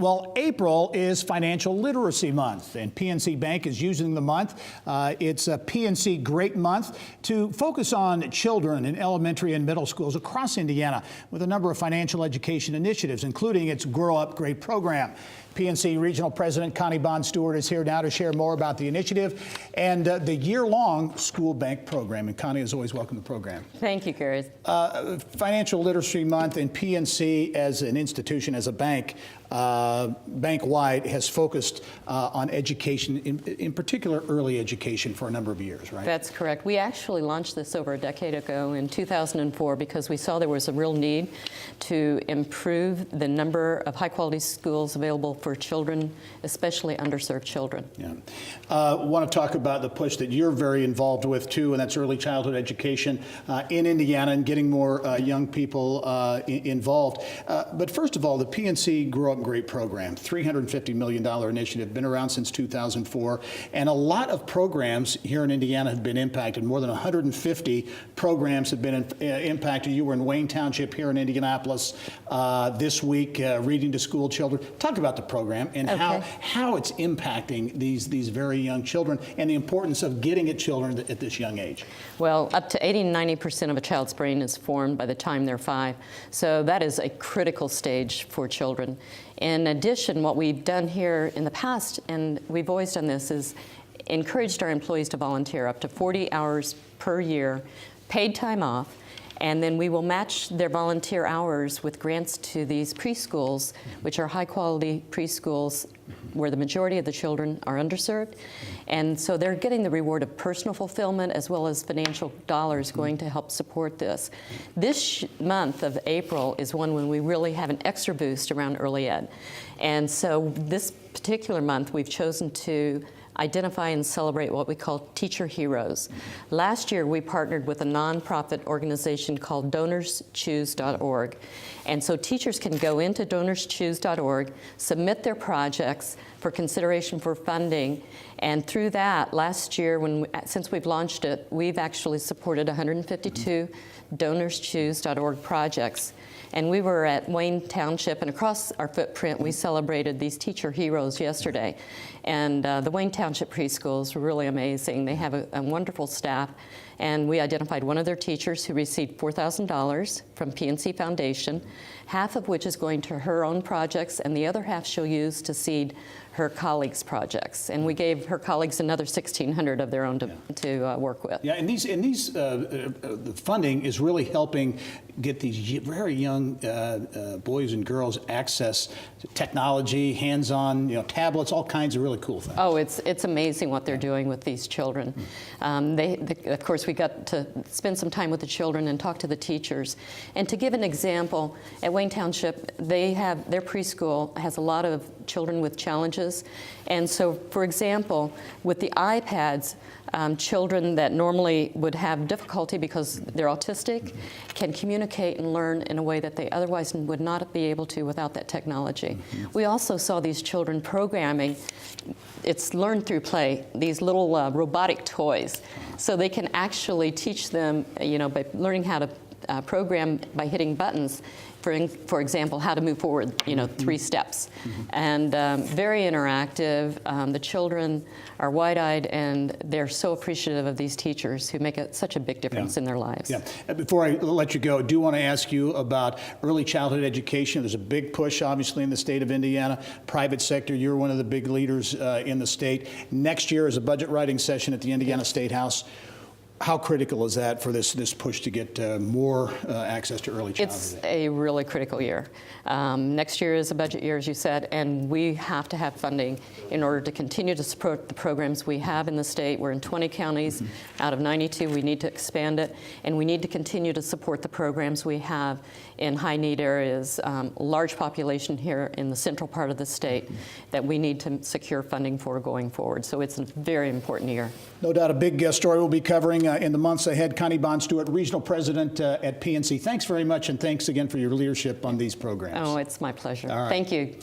Well, April is Financial Literacy Month, and PNC Bank is using the month. It's a PNC Great Month to focus on children in elementary and middle schools across Indiana with a number of financial education initiatives, including its Grow Up Great program. PNC Regional President Connie Bond Stuart is here now to share more about the initiative and the year-long school bank program. And Connie, as always, welcome to the program. Thank you, Gary. Financial Literacy Month and PNC as an institution, as a bank, bank-wide, has focused on education, in particular early education, for a number of years, right? That's correct. We actually launched this over a decade ago in 2004 because we saw there was a real need to improve the number of high-quality schools available for children, especially underserved children. Yeah. Want to talk about the push that you're very involved with, too, and that's early childhood education in Indiana and getting more young people involved. But first of all, the PNC Grow Up Great program, $350 million initiative, been around since 2004, and a lot of programs here in Indiana have been impacted. More than 150 programs have been impacted. You were in Wayne Township here in Indianapolis this week, reading to school children. Talk about the program and how it's impacting these very young children and the importance of getting at children at this young age. Well, up to 80–90% of a child's brain is formed by the time they're 5, so that is a critical stage for children. In addition, what we've done here in the past, and we've always done this, is encouraged our employees to volunteer up to 40 hours per year, paid time off, and then we will match their volunteer hours with grants to these preschools, which are high-quality preschools where the majority of the children are underserved. And so they're getting the reward of personal fulfillment as well as financial dollars going to help support this. This month of April is one when we really have an extra boost around early ed. And so this particular month we've chosen to identify and celebrate what we call teacher heroes. Last year, we partnered with a nonprofit organization called DonorsChoose.org. And so teachers can go into DonorsChoose.org, submit their projects for consideration for funding. And through that, last year, since we've launched it, we've actually supported 152 DonorsChoose.org projects. And we were at Wayne Township, and across our footprint, we celebrated these teacher heroes yesterday. And the Wayne Township preschools were really amazing. They have a wonderful staff. And we identified one of their teachers who received $4,000 from PNC Foundation, half of which is going to her own projects, and the other half she'll use to seed her colleagues' projects. And we gave her colleagues another $1,600 of their own to work with. Yeah, and the funding is really helping get these very young boys and girls access to technology, hands-on, tablets, all kinds of really cool things. Oh, it's amazing what they're doing with these children. Of course, we got to spend some time with the children and talk to the teachers. And to give an example, at Wayne Township, their preschool has a lot of children with challenges. And so, for example, with the iPads, children that normally would have difficulty because they're autistic can communicate and learn in a way that they otherwise would not be able to without that technology. We also saw these children programming. It's learn through play, these little robotic toys. So they can actually teach them, by learning how to program by hitting buttons, for example, how to move forward, 3 steps. And very interactive. The children are wide-eyed, and they're so appreciative of these teachers who make such a big difference in their lives. Yeah. Before I let you go, I do want to ask you about early childhood education. There's a big push, obviously, in the state of Indiana. Private sector, you're one of the big leaders in the state. Next year is a budget writing session at the Indiana State House. How critical is that for this push to get more access to early childhood? It's a really critical year. Next year is a budget year, as you said, and we have to have funding in order to continue to support the programs we have in the state. We're in 20 counties out of 92. We need to expand it, and we need to continue to support the programs we have in high-need areas, large population here in the central part of the state that we need to secure funding for going forward. So it's a very important year. No doubt a big story we'll be covering in the months ahead. Connie Bond Stuart, Regional President at PNC. Thanks very much, and thanks again for your leadership on these programs. Oh, it's my pleasure. All right. Thank you.